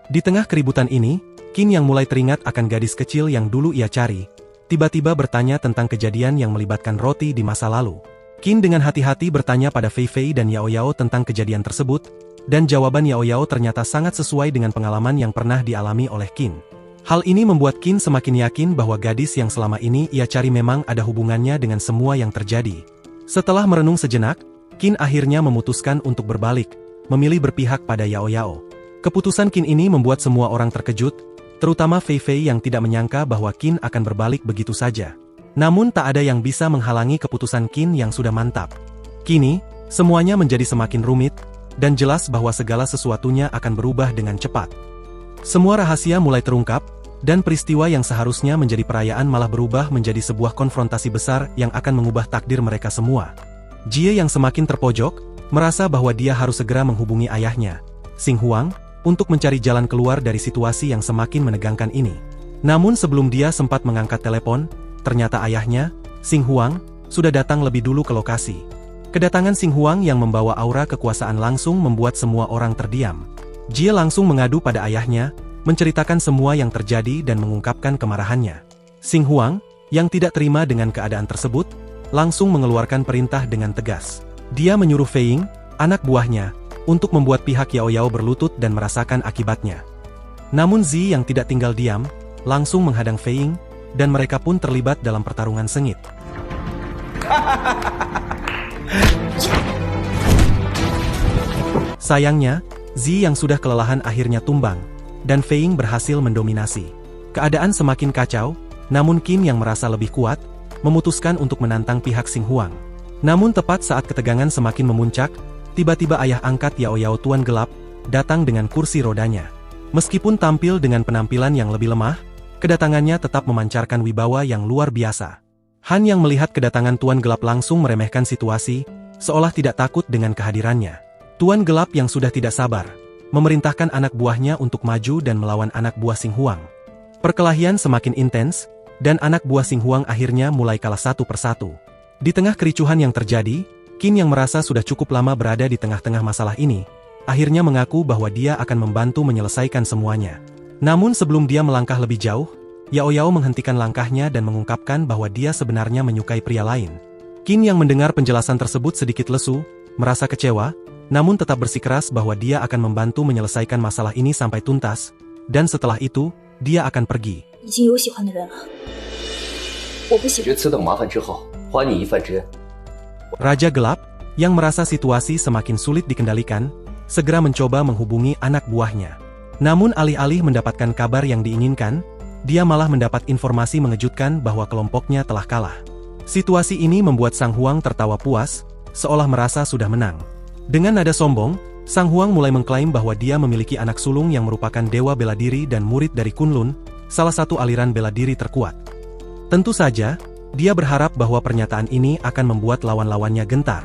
Di tengah keributan ini, Qin yang mulai teringat akan gadis kecil yang dulu ia cari, tiba-tiba bertanya tentang kejadian yang melibatkan roti di masa lalu. Qin dengan hati-hati bertanya pada Fei Fei dan Yao Yao tentang kejadian tersebut, dan jawaban Yao Yao ternyata sangat sesuai dengan pengalaman yang pernah dialami oleh Qin. Hal ini membuat Qin semakin yakin bahwa gadis yang selama ini ia cari memang ada hubungannya dengan semua yang terjadi. Setelah merenung sejenak, Qin akhirnya memutuskan untuk berbalik, memilih berpihak pada Yao Yao. Keputusan Qin ini membuat semua orang terkejut, terutama Fei Fei yang tidak menyangka bahwa Qin akan berbalik begitu saja. Namun tak ada yang bisa menghalangi keputusan Qin yang sudah mantap. Kini, semuanya menjadi semakin rumit, dan jelas bahwa segala sesuatunya akan berubah dengan cepat. Semua rahasia mulai terungkap, dan peristiwa yang seharusnya menjadi perayaan malah berubah menjadi sebuah konfrontasi besar yang akan mengubah takdir mereka semua. Jie yang semakin terpojok, merasa bahwa dia harus segera menghubungi ayahnya, Xing Huang, untuk mencari jalan keluar dari situasi yang semakin menegangkan ini. Namun sebelum dia sempat mengangkat telepon, ternyata ayahnya, Xing Huang, sudah datang lebih dulu ke lokasi. Kedatangan Xing Huang yang membawa aura kekuasaan langsung membuat semua orang terdiam. Jie langsung mengadu pada ayahnya, menceritakan semua yang terjadi dan mengungkapkan kemarahannya. Xing Huang, yang tidak terima dengan keadaan tersebut, langsung mengeluarkan perintah dengan tegas. Dia menyuruh Fei Ying, anak buahnya, untuk membuat pihak Yao Yao berlutut dan merasakan akibatnya. Namun Zi yang tidak tinggal diam, langsung menghadang Fei Ying, dan mereka pun terlibat dalam pertarungan sengit. Sayangnya, Zi yang sudah kelelahan akhirnya tumbang, dan Fei Ying berhasil mendominasi. Keadaan semakin kacau, namun Qin yang merasa lebih kuat, memutuskan untuk menantang pihak Xing Huang. Namun tepat saat ketegangan semakin memuncak, tiba-tiba ayah angkat Yao Yao Tuan Gelap, datang dengan kursi rodanya. Meskipun tampil dengan penampilan yang lebih lemah, kedatangannya tetap memancarkan wibawa yang luar biasa. Han yang melihat kedatangan Tuan Gelap langsung meremehkan situasi, seolah tidak takut dengan kehadirannya. Tuan Gelap yang sudah tidak sabar, memerintahkan anak buahnya untuk maju dan melawan anak buah Xing Huang. Perkelahian semakin intens, dan anak buah Xing Huang akhirnya mulai kalah satu persatu. Di tengah kericuhan yang terjadi, Qin yang merasa sudah cukup lama berada di tengah-tengah masalah ini, akhirnya mengaku bahwa dia akan membantu menyelesaikan semuanya. Namun sebelum dia melangkah lebih jauh, Yao Yao menghentikan langkahnya dan mengungkapkan bahwa dia sebenarnya menyukai pria lain. Qin yang mendengar penjelasan tersebut sedikit lesu, merasa kecewa, namun tetap bersikeras bahwa dia akan membantu menyelesaikan masalah ini sampai tuntas, dan setelah itu, dia akan pergi. 已经有喜欢的人了，我不喜欢。决此等麻烦之后，还你一饭之恩。 Raja Gelap, yang merasa situasi semakin sulit dikendalikan, segera mencoba menghubungi anak buahnya. Namun alih-alih mendapatkan kabar yang diinginkan, dia malah mendapat informasi mengejutkan bahwa kelompoknya telah kalah. Situasi ini membuat Sang Huang tertawa puas, seolah merasa sudah menang. Dengan nada sombong, Sang Huang mulai mengklaim bahwa dia memiliki anak sulung yang merupakan dewa bela diri dan murid dari Kunlun, salah satu aliran bela diri terkuat. Tentu saja, dia berharap bahwa pernyataan ini akan membuat lawan-lawannya gentar.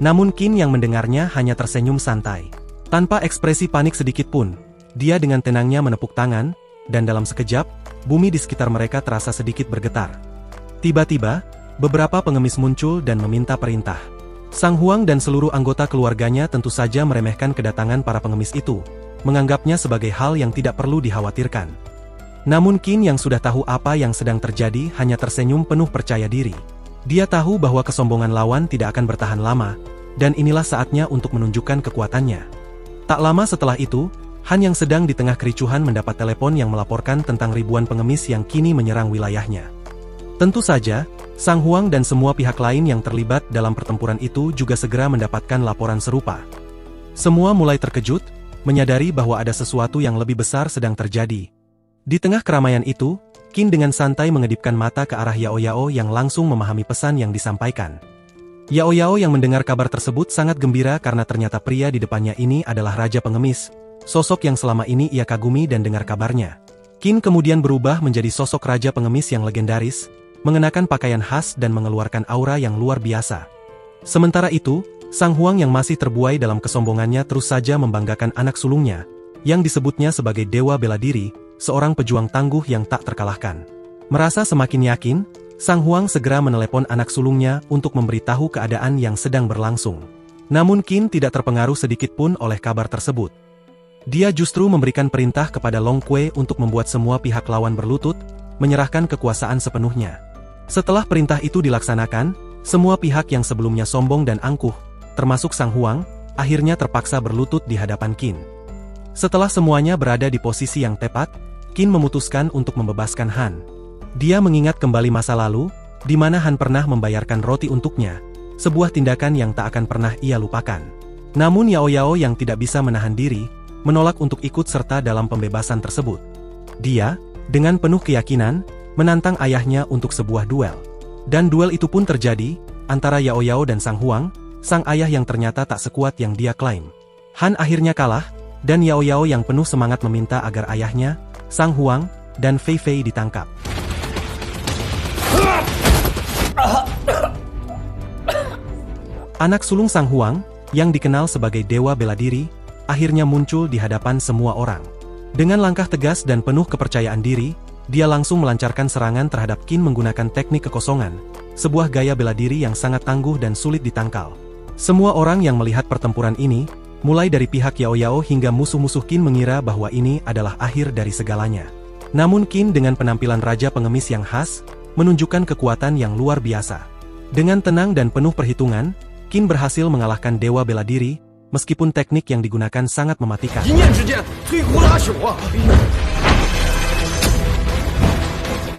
Namun Qin yang mendengarnya hanya tersenyum santai. Tanpa ekspresi panik sedikit pun, dia dengan tenangnya menepuk tangan, dan dalam sekejap, bumi di sekitar mereka terasa sedikit bergetar. Tiba-tiba, beberapa pengemis muncul dan meminta perintah. Sang Huang dan seluruh anggota keluarganya tentu saja meremehkan kedatangan para pengemis itu, menganggapnya sebagai hal yang tidak perlu dikhawatirkan. Namun Qin yang sudah tahu apa yang sedang terjadi hanya tersenyum penuh percaya diri. Dia tahu bahwa kesombongan lawan tidak akan bertahan lama, dan inilah saatnya untuk menunjukkan kekuatannya. Tak lama setelah itu, Han yang sedang di tengah kericuhan mendapat telepon yang melaporkan tentang ribuan pengemis yang kini menyerang wilayahnya. Tentu saja, Sang Huang dan semua pihak lain yang terlibat dalam pertempuran itu juga segera mendapatkan laporan serupa. Semua mulai terkejut, menyadari bahwa ada sesuatu yang lebih besar sedang terjadi. Di tengah keramaian itu, Qin dengan santai mengedipkan mata ke arah Yao Yao yang langsung memahami pesan yang disampaikan. Yao Yao yang mendengar kabar tersebut sangat gembira karena ternyata pria di depannya ini adalah Raja Pengemis, sosok yang selama ini ia kagumi dan dengar kabarnya. Qin kemudian berubah menjadi sosok Raja Pengemis yang legendaris, mengenakan pakaian khas dan mengeluarkan aura yang luar biasa. Sementara itu, Sang Huang yang masih terbuai dalam kesombongannya terus saja membanggakan anak sulungnya, yang disebutnya sebagai Dewa Bela Diri, seorang pejuang tangguh yang tak terkalahkan. Merasa semakin yakin, Sang Huang segera menelepon anak sulungnya untuk memberitahu keadaan yang sedang berlangsung. Namun Qin tidak terpengaruh sedikitpun oleh kabar tersebut. Dia justru memberikan perintah kepada Long Kui untuk membuat semua pihak lawan berlutut, menyerahkan kekuasaan sepenuhnya. Setelah perintah itu dilaksanakan, semua pihak yang sebelumnya sombong dan angkuh, termasuk Sang Huang, akhirnya terpaksa berlutut di hadapan Qin. Setelah semuanya berada di posisi yang tepat, Qin memutuskan untuk membebaskan Han. Dia mengingat kembali masa lalu, di mana Han pernah membayarkan roti untuknya, sebuah tindakan yang tak akan pernah ia lupakan. Namun Yao Yao yang tidak bisa menahan diri, menolak untuk ikut serta dalam pembebasan tersebut. Dia, dengan penuh keyakinan, menantang ayahnya untuk sebuah duel. Dan duel itu pun terjadi, antara Yao Yao dan Sang Huang, sang ayah yang ternyata tak sekuat yang dia klaim. Han akhirnya kalah, dan Yao Yao yang penuh semangat meminta agar ayahnya, Sang Huang, dan Fei Fei ditangkap. Anak sulung Sang Huang, yang dikenal sebagai Dewa Bela Diri, akhirnya muncul di hadapan semua orang. Dengan langkah tegas dan penuh kepercayaan diri, dia langsung melancarkan serangan terhadap Qin menggunakan teknik kekosongan, sebuah gaya bela diri yang sangat tangguh dan sulit ditangkal. Semua orang yang melihat pertempuran ini, mulai dari pihak Yao Yao hingga musuh-musuh Qin mengira bahwa ini adalah akhir dari segalanya. Namun Qin dengan penampilan Raja Pengemis yang khas, menunjukkan kekuatan yang luar biasa. Dengan tenang dan penuh perhitungan, Qin berhasil mengalahkan Dewa Bela Diri, meskipun teknik yang digunakan sangat mematikan.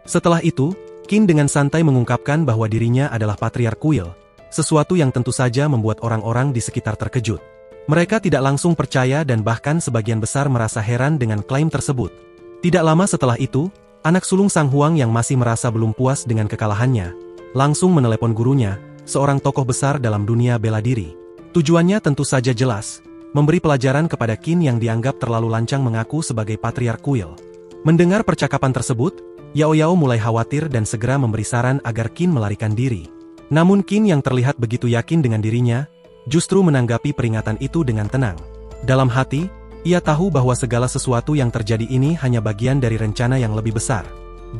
Setelah itu, Qin dengan santai mengungkapkan bahwa dirinya adalah Patriark Kuil, sesuatu yang tentu saja membuat orang-orang di sekitar terkejut. Mereka tidak langsung percaya dan bahkan sebagian besar merasa heran dengan klaim tersebut. Tidak lama setelah itu, anak sulung Sang Huang yang masih merasa belum puas dengan kekalahannya, langsung menelepon gurunya, seorang tokoh besar dalam dunia bela diri. Tujuannya tentu saja jelas, memberi pelajaran kepada Qin yang dianggap terlalu lancang mengaku sebagai Patriark Kuil. Mendengar percakapan tersebut, Yao Yao mulai khawatir dan segera memberi saran agar Qin melarikan diri. Namun Qin yang terlihat begitu yakin dengan dirinya, justru menanggapi peringatan itu dengan tenang. Dalam hati, ia tahu bahwa segala sesuatu yang terjadi ini hanya bagian dari rencana yang lebih besar.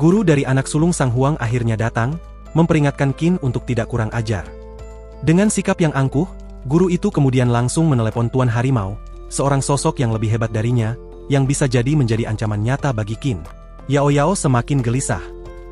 Guru dari anak sulung Sang Huang akhirnya datang, memperingatkan Qin untuk tidak kurang ajar. Dengan sikap yang angkuh, guru itu kemudian langsung menelepon Tuan Harimau, seorang sosok yang lebih hebat darinya, yang bisa jadi menjadi ancaman nyata bagi Qin. Yao Yao semakin gelisah.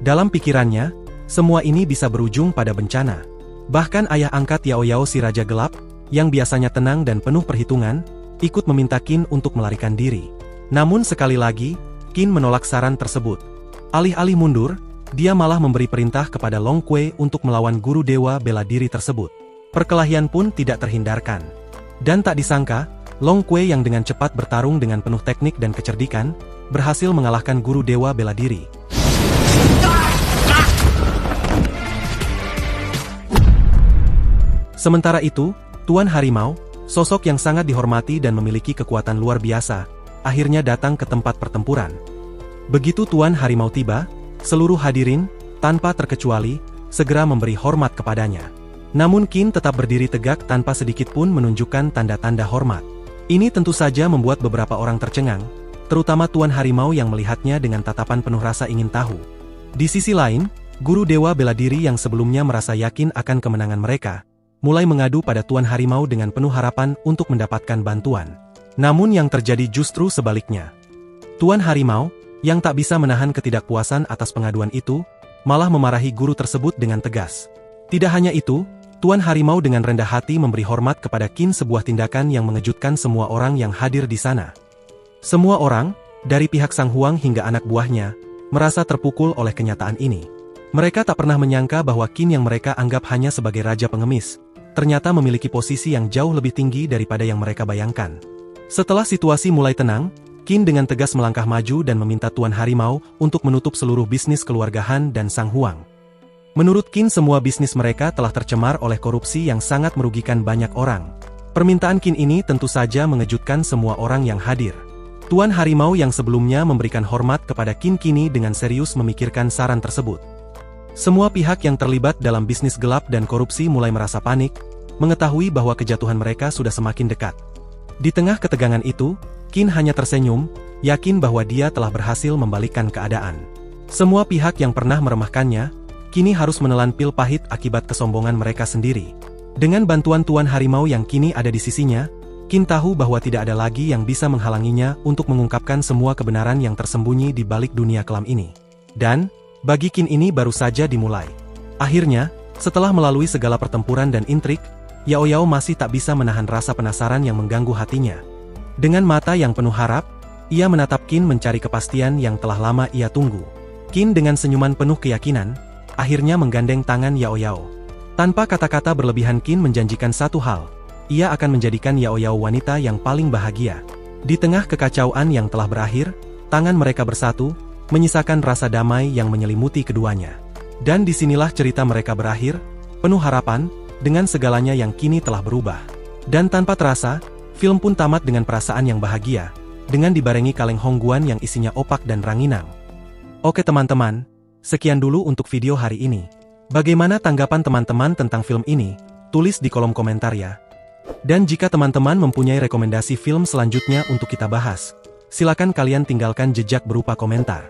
Dalam pikirannya, semua ini bisa berujung pada bencana. Bahkan ayah angkat Yao Yao si Raja Gelap, yang biasanya tenang dan penuh perhitungan, ikut meminta Qin untuk melarikan diri. Namun sekali lagi, Qin menolak saran tersebut. Alih-alih mundur, dia malah memberi perintah kepada Long Kui untuk melawan guru Dewa Bela Diri tersebut. Perkelahian pun tidak terhindarkan. Dan tak disangka, Long Kui yang dengan cepat bertarung dengan penuh teknik dan kecerdikan, berhasil mengalahkan guru Dewa Bela Diri. Sementara itu, Tuan Harimau, sosok yang sangat dihormati dan memiliki kekuatan luar biasa, akhirnya datang ke tempat pertempuran. Begitu Tuan Harimau tiba, seluruh hadirin, tanpa terkecuali, segera memberi hormat kepadanya. Namun Qin tetap berdiri tegak tanpa sedikit pun menunjukkan tanda-tanda hormat. Ini tentu saja membuat beberapa orang tercengang, terutama Tuan Harimau yang melihatnya dengan tatapan penuh rasa ingin tahu. Di sisi lain, guru Dewa Bela Diri yang sebelumnya merasa yakin akan kemenangan mereka, mulai mengadu pada Tuan Harimau dengan penuh harapan untuk mendapatkan bantuan. Namun yang terjadi justru sebaliknya. Tuan Harimau, yang tak bisa menahan ketidakpuasan atas pengaduan itu, malah memarahi guru tersebut dengan tegas. Tidak hanya itu, Tuan Harimau dengan rendah hati memberi hormat kepada Qin, sebuah tindakan yang mengejutkan semua orang yang hadir di sana. Semua orang, dari pihak Sang Huang hingga anak buahnya, merasa terpukul oleh kenyataan ini. Mereka tak pernah menyangka bahwa Qin yang mereka anggap hanya sebagai Raja Pengemis, ternyata memiliki posisi yang jauh lebih tinggi daripada yang mereka bayangkan. Setelah situasi mulai tenang, Qin dengan tegas melangkah maju dan meminta Tuan Harimau untuk menutup seluruh bisnis keluarga Han dan Sang Huang. Menurut Qin, semua bisnis mereka telah tercemar oleh korupsi yang sangat merugikan banyak orang. Permintaan Qin ini tentu saja mengejutkan semua orang yang hadir. Tuan Harimau yang sebelumnya memberikan hormat kepada Qin kini dengan serius memikirkan saran tersebut. Semua pihak yang terlibat dalam bisnis gelap dan korupsi mulai merasa panik, mengetahui bahwa kejatuhan mereka sudah semakin dekat. Di tengah ketegangan itu, Qin hanya tersenyum, yakin bahwa dia telah berhasil membalikkan keadaan. Semua pihak yang pernah meremehkannya, kini harus menelan pil pahit akibat kesombongan mereka sendiri. Dengan bantuan Tuan Harimau yang kini ada di sisinya, Qin tahu bahwa tidak ada lagi yang bisa menghalanginya untuk mengungkapkan semua kebenaran yang tersembunyi di balik dunia kelam ini. Dan, bagi Qin ini baru saja dimulai. Akhirnya, setelah melalui segala pertempuran dan intrik, Yao Yao masih tak bisa menahan rasa penasaran yang mengganggu hatinya. Dengan mata yang penuh harap, ia menatap Qin mencari kepastian yang telah lama ia tunggu. Qin dengan senyuman penuh keyakinan, akhirnya menggandeng tangan Yao Yao. Tanpa kata-kata berlebihan, Qin menjanjikan satu hal. Ia akan menjadikan Yao Yao wanita yang paling bahagia. Di tengah kekacauan yang telah berakhir, tangan mereka bersatu, menyisakan rasa damai yang menyelimuti keduanya. Dan disinilah cerita mereka berakhir, penuh harapan, dengan segalanya yang kini telah berubah. Dan tanpa terasa, film pun tamat dengan perasaan yang bahagia, dengan dibarengi kaleng Hongguan yang isinya opak dan ranginang. Oke teman-teman, sekian dulu untuk video hari ini. Bagaimana tanggapan teman-teman tentang film ini? Tulis di kolom komentar ya. Dan jika teman-teman mempunyai rekomendasi film selanjutnya untuk kita bahas, silakan kalian tinggalkan jejak berupa komentar.